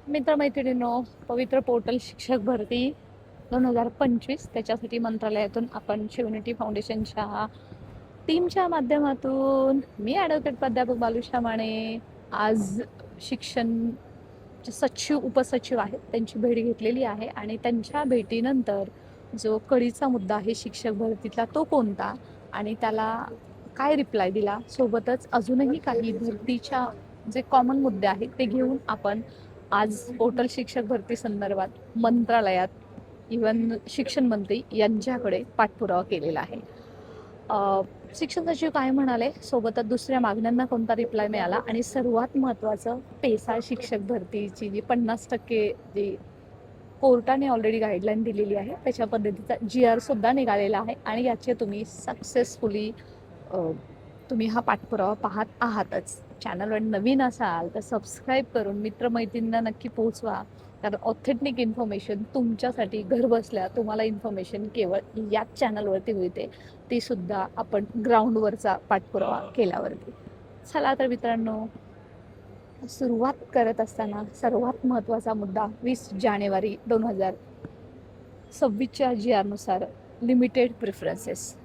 मित्रमैत्रिणींनो, पवित्र पोर्टल शिक्षक भरती 2025 त्याच्यासाठी मंत्रालयातून आपण शिवनिटी फाउंडेशनच्या टीमच्या माध्यमातून मी ॲडव्होकेट प्राध्यापक बालुशा माने आज शिक्षण सचिव उपसचिव आहेत त्यांची भेट घेतलेली आहे आणि त्यांच्या भेटीनंतर जो कळीचा मुद्दा आहे शिक्षक भरतीतला तो कोणता आणि त्याला काय रिप्लाय दिला, सोबतच अजूनही काही भरतीच्या जे कॉमन मुद्दे आहेत ते घेऊन आपण आज पोर्टल शिक्षक भरती संदर्भात मंत्रालयात इवन शिक्षण मंत्री यांच्याकडे पाठपुरावा केलेला आहे. शिक्षण सचिव काय म्हणाले, सोबतच दुसऱ्या मागण्यांना कोणता रिप्लाय मिळाला आणि सर्वात महत्त्वाचं पेसा शिक्षक भरतीची जी 50% जी कोर्टाने ऑलरेडी गाईडलाईन दिलेली आहे त्याच्या पद्धतीचा GR सुद्धा निघालेला आहे आणि याचे तुम्ही सक्सेसफुली तुम्ही हा पाठपुरावा पाहत आहातच. चॅनलवर नवीन असाल तर सबस्क्राईब करून मित्रमैत्रिणींना नक्की पोहोचवा, कारण ऑथेंटिक इन्फॉर्मेशन तुमच्यासाठी घरबसल्या तुम्हाला इन्फॉर्मेशन केवळ याच चॅनलवरती मिळते, ती सुद्धा आपण ग्राउंडवरचा पाठपुरावा केल्यावरती. चला तर मित्रांनो, सुरुवात करत असताना सर्वात महत्त्वाचा मुद्दा 20 जानेवारी 2026च्या GR नुसार लिमिटेड प्रेफरन्सेस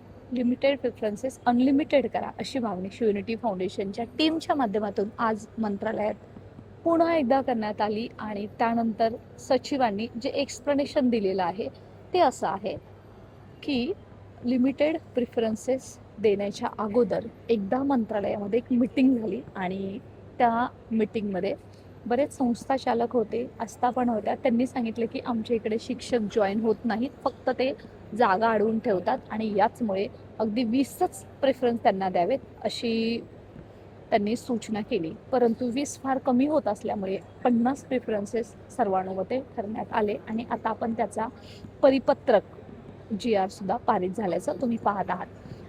अनलिमिटेड करा अशी मागणी शिवनिटी फाउंडेशनच्या टीमच्या माध्यमातून आज मंत्रालयात पुन्हा एकदा करण्यात आली. आणि त्यानंतर सचिवांनी जे एक्सप्लेनेशन दिलेलं आहे ते असं आहे की लिमिटेड प्रिफरन्सेस देण्याच्या अगोदर एकदा मंत्रालयामध्ये एक मीटिंग झाली आणि त्या मीटिंगमध्ये बरेच संस्था चालक होते, आस्थापन होत्या. त्यांनी सांगितले की आमच्या इकडे शिक्षक जॉईन होत नाहीत, फक्त ते जागा अडवून ठेवतात आणि याचमुळे अगदी 20च प्रेफरन्स त्यांना द्यावेत अशी त्यांनी सूचना केली. परंतु 20 फार कमी होत असल्यामुळे 50 प्रेफरन्सेस सर्वानुमते ठरण्यात आले आणि आता आपण त्याचा परिपत्रक GR सुद्धा पारित झाल्याचं तुम्ही पाहत आहात.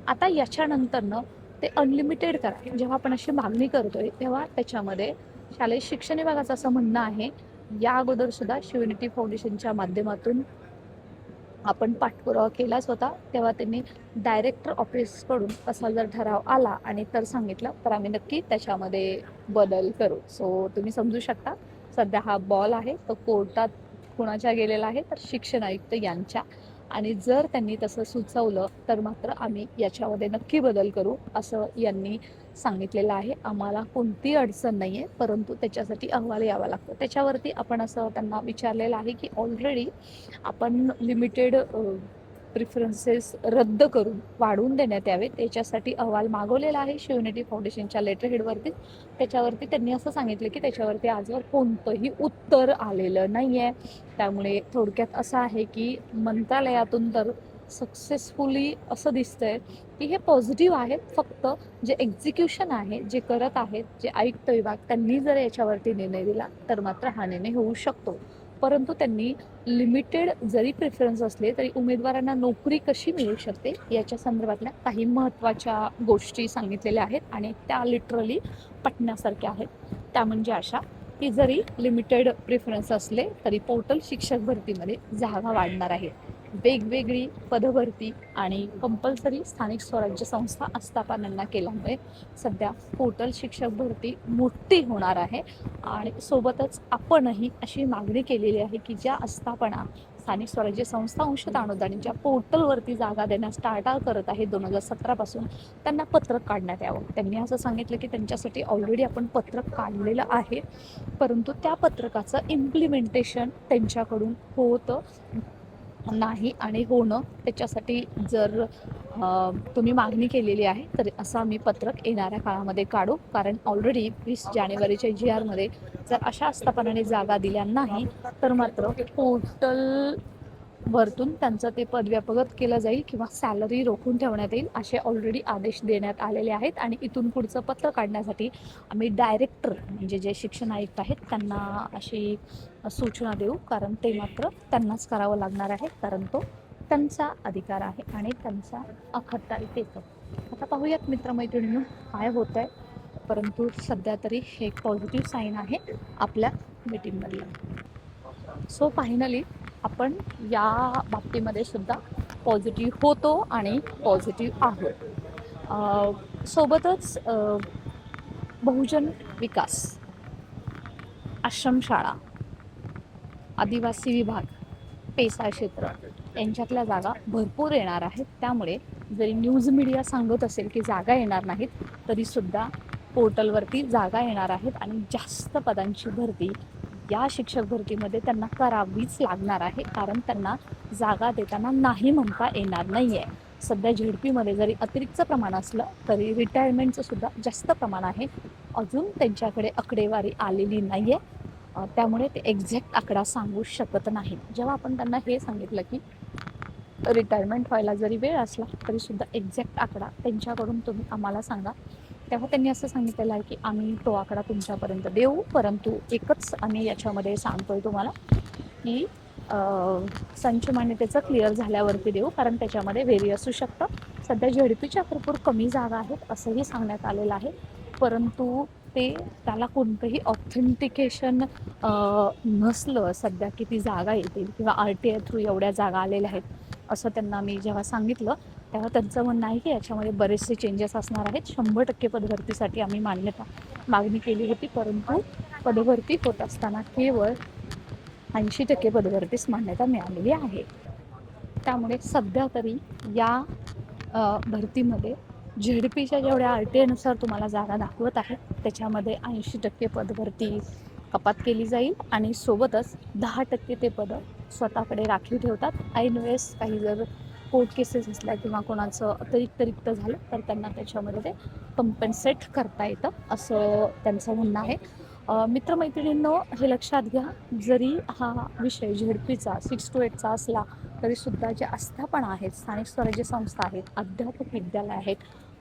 आता याच्यानंतरनं ते अनलिमिटेड करा. जेव्हा आपण अशी मागणी करतोय तेव्हा त्याच्यामध्ये शालेय शिक्षण विभागाचं असं म्हणणं आहे, या अगोदर सुद्धा शिवनिटी फाउंडेशनच्या माध्यमातून आपण पाठपुरावा केलाच होता, तेव्हा त्यांनी डायरेक्टर ऑफिसकडून असा जर ठराव आला आणि तर सांगितलं तर आम्ही नक्की त्याच्यामध्ये बदल करू. सो तुम्ही समजू शकता सध्या हा बॉल आहे तो कोर्टात कुणाच्या गेलेला आहे, तर शिक्षण आयुक्त यांच्या. आणि जर त्यांनी तसं सुचवलं तर मात्र आम्ही याच्यामध्ये नक्की बदल करू असं यांनी सांगितलेलं आहे. आम्हाला कोणती अडचण नाही आहे, परंतु त्याच्यासाठी अहवाल यावा लागतो. त्याच्यावरती आपण असं त्यांना विचारलेलं आहे की ऑलरेडी आपण लिमिटेड प्रिफरन्सेस रद्द करून वाढवून देण्यात यावे, त्याच्यासाठी अहवाल मागवलेला आहे शिवनिटी फाउंडेशनच्या लेटरहेडवरती. त्याच्यावरती त्यांनी असं सांगितलं की त्याच्यावरती आजवर कोणतंही उत्तर आलेलं नाही आहे. त्यामुळे थोडक्यात असं आहे की मंत्रालयातून तर सक्सेसफुली असं दिसतंय की हे पॉझिटिव्ह आहेत, फक्त जे एक्झिक्युशन आहे, जे करत आहेत, जे आयुक्त विभाग, त्यांनी जर याच्यावरती निर्णय दिला तर मात्र हा निर्णय होऊ शकतो. परंतु त्यांनी लिमिटेड जरी प्रेफरन्स असले तरी उमेदवारांना नोकरी कशी मिळू शकते याच्या संदर्भातल्या काही महत्त्वाच्या गोष्टी सांगितलेल्या आहेत आणि त्या लिटरली पटण्यासारख्या आहेत. त्या म्हणजे अशा की जरी लिमिटेड प्रेफरन्स असले तरी पोर्टल शिक्षक भरतीमध्ये जागा वाढणार आहे. वेगवेगळी पदभरती आणि कंपल्सरी स्थानिक स्वराज्य संस्था आस्थापनांना केल्यामुळे सध्या पोर्टल शिक्षक भरती मोठी होणार आहे. आणि सोबतच आपणही अशी मागणी केलेली आहे की ज्या आस्थापना स्थानिक स्वराज्य संस्था अंशतः अनुदानित पोर्टलवरती जागा देण्यास टाळाटाळ करत आहे 2017 पासून, त्यांना पत्रक काढण्यात यावं. त्यांनी असं सांगितलं की त्यांच्यासाठी ऑलरेडी आपण पत्रक काढलेलं आहे, परंतु त्या पत्रकाचं इम्प्लिमेंटेशन त्यांच्याकडून होतं नाही आणि होणं त्याच्यासाठी जर तुम्ही मागणी केलेली आहे तर असं आम्ही पत्रक येणाऱ्या काळामध्ये काढू. कारण ऑलरेडी 20 जानेवारीच्या GR मध्ये जर अशा आस्थापनाने जागा दिल्या नाही तर मात्र पोर्टल भरतून त्यांचं ते पद व्यापगत केलं जाईल किंवा सॅलरी रोखून ठेवण्यात येईल असे ऑलरेडी आदेश देण्यात आलेले आहेत. आणि इथून पुढचं पत्र काढण्यासाठी आम्ही डायरेक्टर म्हणजे जे शिक्षण आयुक्त आहेत त्यांना अशी सूचना देऊ, कारण ते मात्र त्यांनाच करावं लागणार आहे, कारण तो त्यांचा अधिकार आहे आणि त्यांचा अखत्यारीत येतो. आता पाहूयात मित्रमैत्रिणींनो काय होत आहे, परंतु सध्या तरी हे एक पॉझिटिव्ह साईन आहे आपल्या मीटिंगमधलं. सो फायनली आपण या बाबतीमध्ये सुद्धा पॉझिटिव्ह होतो आणि पॉझिटिव्ह आहोत. सोबतच बहुजन विकास आश्रमशाळा आदिवासी विभाग, पेसा क्षेत्र यांच्यातल्या जागा भरपूर येणार आहेत. त्यामुळे जरी न्यूज मीडिया सांगत असेल की जागा येणार नाहीत, तरीसुद्धा पोर्टलवरती जागा येणार आहेत आणि जास्त पदांची भरती या शिक्षक भरतीमध्ये त्यांना करावीच लागणार आहे, कारण त्यांना जागा देताना नाही म्हणता येणार नाही आहे. सध्या झेडपीमध्ये जरी अतिरिक्त प्रमाण असलं तरी रिटायरमेंटचं सुद्धा जास्त प्रमाण आहे. अजून त्यांच्याकडे आकडेवारी आलेली नाही आहे, त्यामुळे ते एक्झॅक्ट आकडा सांगू शकत नाही. जेव्हा आपण त्यांना हे सांगितलं की रिटायरमेंट व्हायला जरी वेळ असला तरीसुद्धा एक्झॅक्ट आकडा त्यांच्याकडून तुम्ही आम्हाला सांगा, तेव्हा त्यांनी असं सांगितलेलं आहे की आम्ही तो आकडा तुमच्यापर्यंत देऊ, परंतु एकच आम्ही याच्यामध्ये सांगतोय तुम्हाला की संच मान्यतेचं क्लिअर झाल्यावरती देऊ, कारण त्याच्यामध्ये व्हेरी असू शकतं. सध्या झेडपीच्या भरपूर कमी जागा आहेत असंही सांगण्यात आलेलं आहे, परंतु त्याला कोणतंही ऑथेंटिकेशन नसलं सध्या किती जागा येतील किंवा RTI थ्रू एवढ्या जागा आलेल्या आहेत असं त्यांना मी जेव्हा सांगितलं, तेव्हा त्यांचं म्हणणं आहे की याच्यामध्ये बरेचसे चेंजेस असणार आहेत. 100% पदभरतीसाठी आम्ही मागणी केली होती, परंतु पदभरती होत असताना केवळ 80% पदभरतीस मान्यता मिळालेली आहे. त्यामुळे सध्या तरी या भरतीमध्ये झेडपीच्या जेवढ्या RTI नुसार तुम्हाला जागा दाखवत आहेत त्याच्यामध्ये 80% पदभरती कपात केली जाईल आणि सोबतच 10% ते पदं स्वतःकडे राखीव ठेवतात. ऐन वेळेस काही जर कोर्ट केसेस असल्या किंवा कोणाचं अतिरिक्त झालं तर त्यांना त्याच्यामध्ये ते कम्पेन्सेट करता येतं असं त्यांचं म्हणणं आहे. मित्रमैत्रिणींनो, हे लक्षात घ्या, जरी हा विषय झेडपीचा 6 to 8चा असला तरीसुद्धा ज्या आस्थापना आहेत, स्थानिक स्वराज्य संस्था आहेत, अध्यापक विद्यालय आहेत,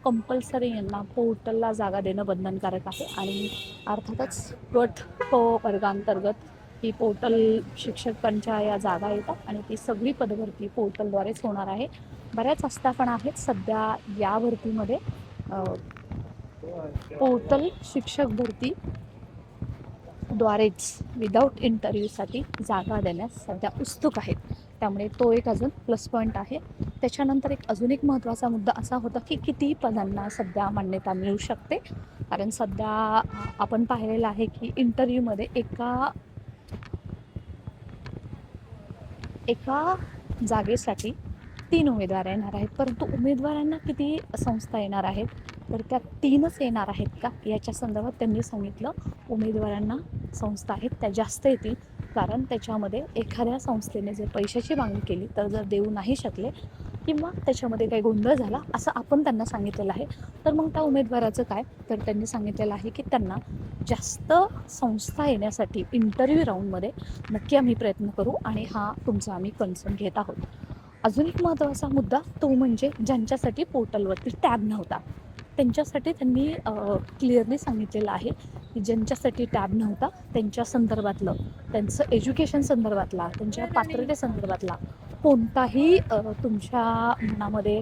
कंपल्सरी यांना पोर्टलला जागा देणं बंधनकारक आहे. आणि अर्थातच गट प वर्गांतर्गत ही पोर्टल शिक्षकांच्या या जागा येतात आणि ती सगळी पदभरती पोर्टलद्वारेच होणार आहे. बऱ्याच आस्थापना आहेत सध्या या भरतीमध्ये पोर्टल शिक्षक भरती द्वारेच विदाऊट इंटरव्ह्यूसाठी जागा देण्यास सध्या उत्सुक आहेत. त्यामुळे तो एक अजून प्लस पॉईंट आहे. त्याच्यानंतर अजून एक महत्त्वाचा मुद्दा असा होता की किती पदांना सध्या मान्यता मिळू शकते, कारण सध्या आपण पाहिलेलं आहे की इंटरव्ह्यूमध्ये एका जागेसाठी 3 उमेदवार येणार आहेत, परंतु उमेदवारांना किती संस्था येणार आहेत, तर त्या 3च येणार आहेत का याच्या संदर्भात त्यांनी सांगितलं उमेदवारांना संस्था आहेत त्या जास्त येतील, कारण त्याच्यामध्ये एखाद्या संस्थेने जर पैशाची मागणी केली तर जर देऊ नाही शकले किंवा त्याच्यामध्ये काही गोंधळ झाला असं आपण त्यांना सांगितलेलं आहे, तर मग त्या उमेदवाराचं काय, तर त्यांनी सांगितलेलं आहे की त्यांना जास्त संस्था येण्यासाठी इंटरव्ह्यू राऊंडमध्ये नक्की आम्ही प्रयत्न करू आणि हा तुमचा आम्ही कन्सर्न घेत आहोत. अजून एक महत्त्वाचा मुद्दा तो म्हणजे ज्यांच्यासाठी पोर्टलवरती टॅब नव्हता त्यांच्यासाठी त्यांनी क्लिअरली सांगितलेलं आहे की ज्यांच्यासाठी टॅब नव्हता त्यांच्या संदर्भातलं, त्यांचं एज्युकेशन संदर्भातला, त्यांच्या पात्रतेसंदर्भातला कोणताही तुमच्या मनामध्ये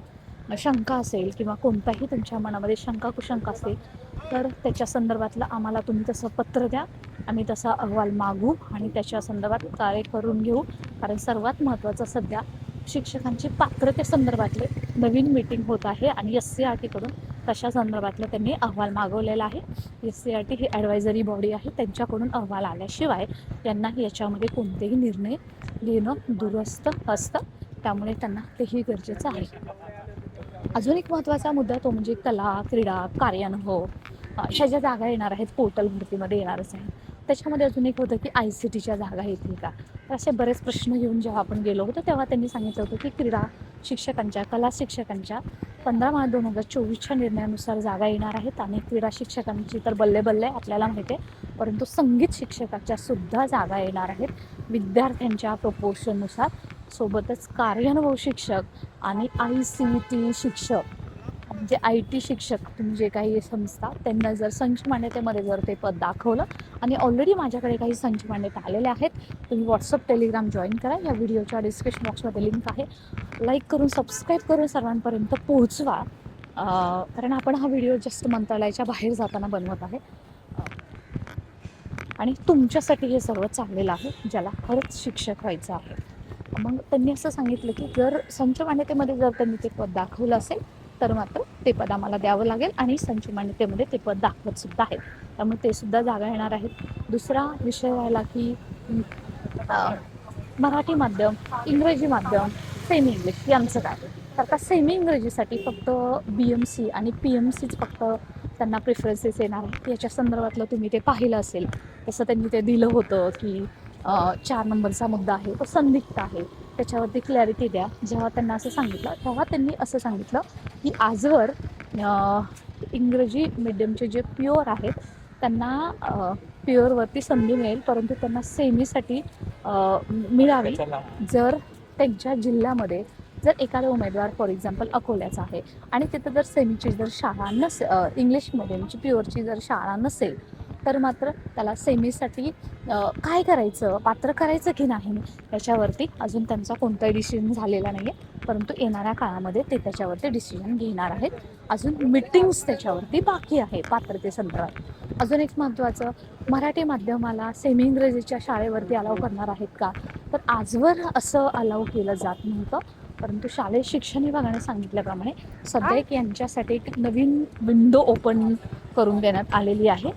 शंका असेल किंवा कोणताही तुमच्या मनामध्ये शंका कुशंका असेल तर त्याच्या संदर्भातलं आम्हाला तुम्ही तसं पत्र द्या, आम्ही तसा अहवाल मागू आणि त्याच्या संदर्भात कार्य करून घेऊ. कारण सर्वात महत्त्वाचं सध्या शिक्षकांची पात्रतेसंदर्भातले नवीन मीटिंग होत आहे आणि SCRT कडून तशा संदर्भातलं त्यांनी अहवाल मागवलेला आहे. SCRT ही ॲडवायझरी बॉडी आहे, त्यांच्याकडून अहवाल आल्याशिवाय त्यांना याच्यामध्ये कोणतेही निर्णय घेणं दुरस्त असतं, त्यामुळे त्यांना तेही गरजेचं आहे. अजून एक महत्त्वाचा मुद्दा तो म्हणजे कला, क्रीडा, कार्यानुभव ह्या ज्या जागा येणार आहेत पोर्टल भरतीमध्ये येणारच आहे. त्याच्यामध्ये अजून एक होतं की ICTच्या जागा येतील का, तर असे बरेच प्रश्न घेऊन जेव्हा आपण गेलो होतो तेव्हा त्यांनी सांगितलं होतं की क्रीडा शिक्षकांच्या, कला शिक्षकांच्या 15 मार्च 2024च्या निर्णयानुसार जागा येणार आहेत आणि क्रीडा शिक्षकांची तर बल्ले बल्ले आपल्याला माहिती आहे, परंतु संगीत शिक्षकाच्या सुद्धा जागा येणार आहेत विद्यार्थ्यांच्या प्रपोर्शननुसार. सोबतच कार्यानुभव शिक्षक आणि ICT शिक्षक म्हणजे IT शिक्षक तुम्ही जे काही संस्था त्यांना जर संच मान्यतेमध्ये जर ते पद दाखवलं आणि ऑलरेडी माझ्याकडे काही संच मान्यता आलेल्या आहेत, तुम्ही WhatsApp टेलिग्राम जॉईन करा, या व्हिडिओच्या डिस्क्रिप्शन बॉक्समध्ये लिंक आहे, लाईक करून सबस्क्राईब करून सर्वांपर्यंत पोहोचवा, कारण आपण हा व्हिडिओ जस्ट मंत्रालयाच्या बाहेर जाताना बनवत आहे आणि तुमच्यासाठी हे सर्व चाललेलं आहे ज्याला खरंच शिक्षक व्हायचं आहे. मग त्यांनी असं सांगितलं की जर संच मान्यतेमध्ये जर त्यांनी ते पद दाखवलं असेल तर मात्र ते पद आम्हाला द्यावं लागेल आणि संच मान्यतेमध्ये ते पद दाखवत सुद्धा आहेत, त्यामुळे ते सुद्धा जागा येणार आहेत. दुसरा विषय राहिला की मराठी माध्यम, इंग्रजी माध्यम, सेमी इंग्लिश यांचं काय? तर का सेमी इंग्रजीसाठी फक्त BMC आणि PMCच फक्त त्यांना प्रिफरन्सेस येणार. याच्या संदर्भातलं तुम्ही ते पाहिलं असेल. तसं त्यांनी ते दिलं होतं की 4 नंबरचा मुद्दा आहे तो संदिग्ध आहे, त्याच्यावरती क्लॅरिटी द्या. जेव्हा त्यांना असं सांगितलं तेव्हा त्यांनी असं सांगितलं की आजवर इंग्रजी मीडियमचे जे प्युअर आहेत त्यांना प्युअरवरती संधी मिळेल, परंतु त्यांना सेमीसाठी मिळावी जर त्यांच्या जिल्ह्यामध्ये जर एखादा उमेदवार फॉर एक्झाम्पल अकोल्याचा आहे आणि तिथं जर सेमीची जर शाळा इंग्लिश मिडियमची प्युअरची जर शाळा नसेल तर मात्र त्याला सेमीसाठी काय करायचं, पात्र करायचं की नाही याच्यावरती अजून त्यांचा कोणताही डिसिजन झालेला नाही आहे. परंतु येणाऱ्या काळामध्ये ते त्याच्यावरती डिसिजन घेणार आहेत. अजून मीटिंग्स त्याच्यावरती बाकी आहे पात्रतेसंदर्भात. अजून एक महत्त्वाचं, मराठी माध्यमाला सेमी इंग्रजीच्या शाळेवरती अलाव करणार आहेत का? तर आजवर असं अलाव केलं जात नव्हतं, परंतु शालेय शिक्षण विभागाने सांगितल्याप्रमाणे सध्या एक यांच्यासाठी एक नवीन विंडो ओपन करून देण्यात आलेली आहे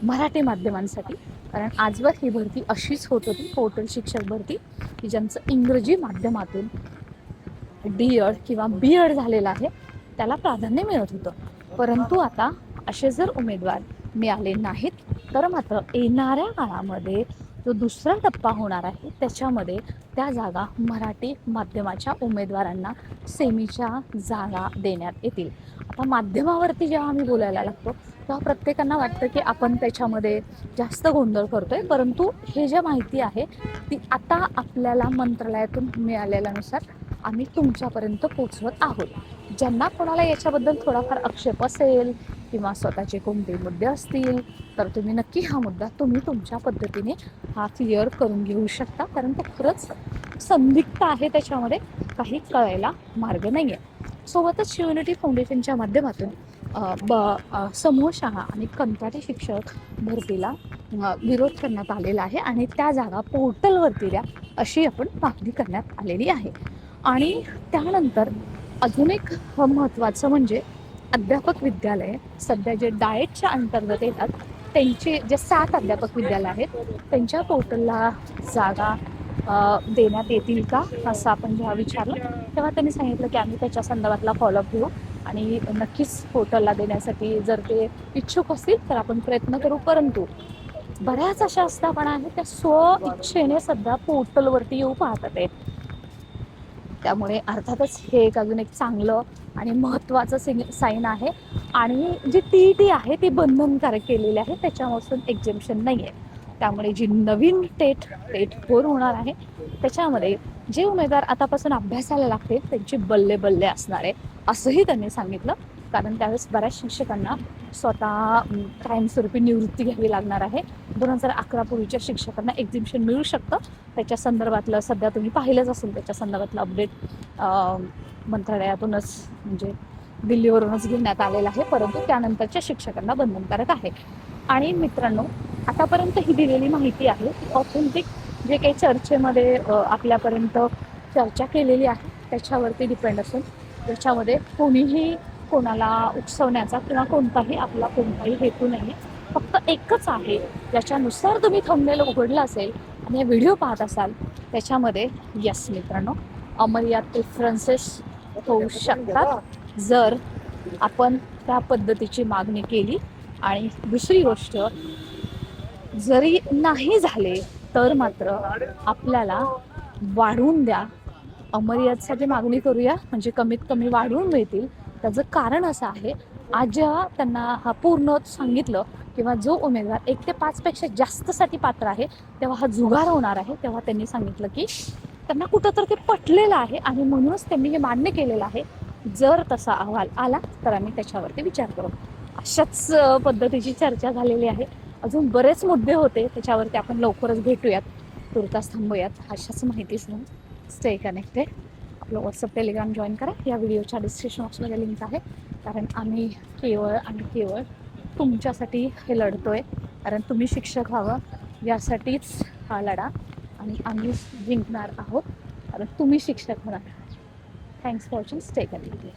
मराठी माध्यमांसाठी. कारण आजवर ही भरती अशीच होत होती, पोर्टल शिक्षक भरती, की ज्यांचं इंग्रजी माध्यमातून D.Ed किंवा B.Ed झालेलं आहे त्याला प्राधान्य मिळत होतं. परंतु आता असे जर उमेदवार मिळाले नाहीत तर मात्र येणाऱ्या काळामध्ये जो दुसरा टप्पा होणार आहे त्याच्यामध्ये त्या जागा मराठी माध्यमाच्या उमेदवारांना सेमीच्या जागा देण्यात येतील. आता माध्यमावरती जेव्हा आम्ही बोलायला लागतो तेव्हा प्रत्येकांना वाटतं की आपण त्याच्यामध्ये जास्त गोंधळ करतोय, परंतु हे जे माहिती आहे ती आता आपल्याला मंत्रालयातून मिळालेल्यानुसार आम्ही तुमच्यापर्यंत पोचवत आहोत. ज्यांना कोणाला याच्याबद्दल थोडाफार आक्षेप असेल किंवा स्वतःचे कोणते मुद्दे असतील तर तुम्ही नक्की हा मुद्दा तुम्ही तुमच्या पद्धतीने हा क्लिअर करून घेऊ शकता, कारण तो खरंच संदिग्ध आहे, त्याच्यामध्ये काही कळायला मार्ग नाही आहे. सोबतच शिवयुनिटी फाउंडेशनच्या माध्यमातून समूहशहा आणि कंत्राटी शिक्षक भरतीला विरोध करण्यात आलेला आहे आणि त्या जागा पोर्टलवरती द्या अशी आपण मागणी करण्यात आलेली आहे. आणि त्यानंतर अजून एक महत्त्वाचं म्हणजे अध्यापक विद्यालय सध्या जे डाएटच्या अंतर्गत येतात त्यांचे जे 7 अध्यापक विद्यालय आहेत त्यांच्या पोर्टलला जागा देण्यात येतील का असं आपण जेव्हा विचारलं तेव्हा त्यांनी सांगितलं की आम्ही त्याच्या संदर्भातला फॉलोअप घेऊ आणि नक्कीच पोर्टलला देण्यासाठी जर ते इच्छुक असतील तर आपण प्रयत्न करू. परंतु बऱ्याच अशा आस्थापना आहेत त्या स्व इच्छेने सध्या पोर्टलवरती येऊ पाहतात आहेत. त्यामुळे अर्थातच हे एक अजून एक चांगलं आणि महत्त्वाचं साईन आहे. आणि जी TET आहे ती बंधनकारक केलेली आहे, त्याच्यापासून एक्झेम्पशन नाही आहे. त्यामुळे जी नवीन टेट 4 होणार आहे त्याच्यामध्ये जे उमेदवार आतापासून अभ्यासाला लागतील त्यांची बल्ले बल्ले असणार आहे असंही त्यांनी सांगितलं. कारण त्यावेळेस बऱ्याच शिक्षकांना स्वतः कायमस्वरूपी निवृत्ती घ्यावी लागणार आहे. 2011 पूर्वीच्या शिक्षकांना एक्झिबिशन मिळू शकतं. त्याच्या संदर्भातलं सध्या तुम्ही पाहिलंच असेल, त्याच्या संदर्भातलं अपडेट मंत्रालयातूनच म्हणजे दिल्लीवरूनच घेण्यात आलेलं आहे, परंतु त्यानंतरच्या शिक्षकांना बंधनकारक आहे. आणि मित्रांनो, आतापर्यंत ही दिलेली माहिती आहे ती ऑथेंटिक जे काही चर्चेमध्ये आपल्यापर्यंत चर्चा केलेली आहे त्याच्यावरती डिपेंड असून त्याच्यामध्ये कोणीही कोणाला उकसवण्याचा किंवा कोणताही हेतू नाही आहे. फक्त एकच आहे, ज्याच्यानुसार तुम्ही थंबनेल उघडलं असेल आणि हे व्हिडिओ पाहत असाल त्याच्यामध्ये यस मित्रांनो अमर्याद प्रेफरन्सेस होऊ शकतात जर आपण त्या पद्धतीची मागणी केली. आणि दुसरी गोष्ट, जरी नाही झाले तर मात्र आपल्याला वाढवून द्या, अमर्यादसाठी मागणी करूया म्हणजे कमीत कमी वाढवून मिळतील. त्याचं कारण असं आहे, आज जेव्हा त्यांना हा पूर्ण सांगितलं किंवा जो उमेदवार 1 ते 5 पेक्षा जास्तसाठी पात्र आहे तेव्हा हा जुगार होणार आहे, तेव्हा त्यांनी सांगितलं की त्यांना कुठं तर ते पटलेलं आहे आणि म्हणूनच त्यांनी हे मान्य केलेलं आहे. जर तसा अहवाल आला तर आम्ही त्याच्यावरती विचार करू. अशाच पद्धतीची चर्चा झालेली आहे. अजून बरेच मुद्दे होते त्याच्यावरती आपण लवकरच भेटूयात. तुर्तास थांबूयात. अशाच माहितीसह स्टे कनेक्टेड. आपलं व्हॉट्सअप टेलिग्राम जॉईन करा. या व्हिडिओच्या डिस्क्रिप्शन बॉक्समध्ये लिंक आहे. कारण आम्ही केवळ आणि केवळ तुमच्यासाठी हे लढतोय, कारण तुम्ही शिक्षक व्हावं यासाठीच हा लढा आणि आम्ही जिंकणार आहोत कारण तुम्ही शिक्षक होणार. Thanks for watching. Stay connected.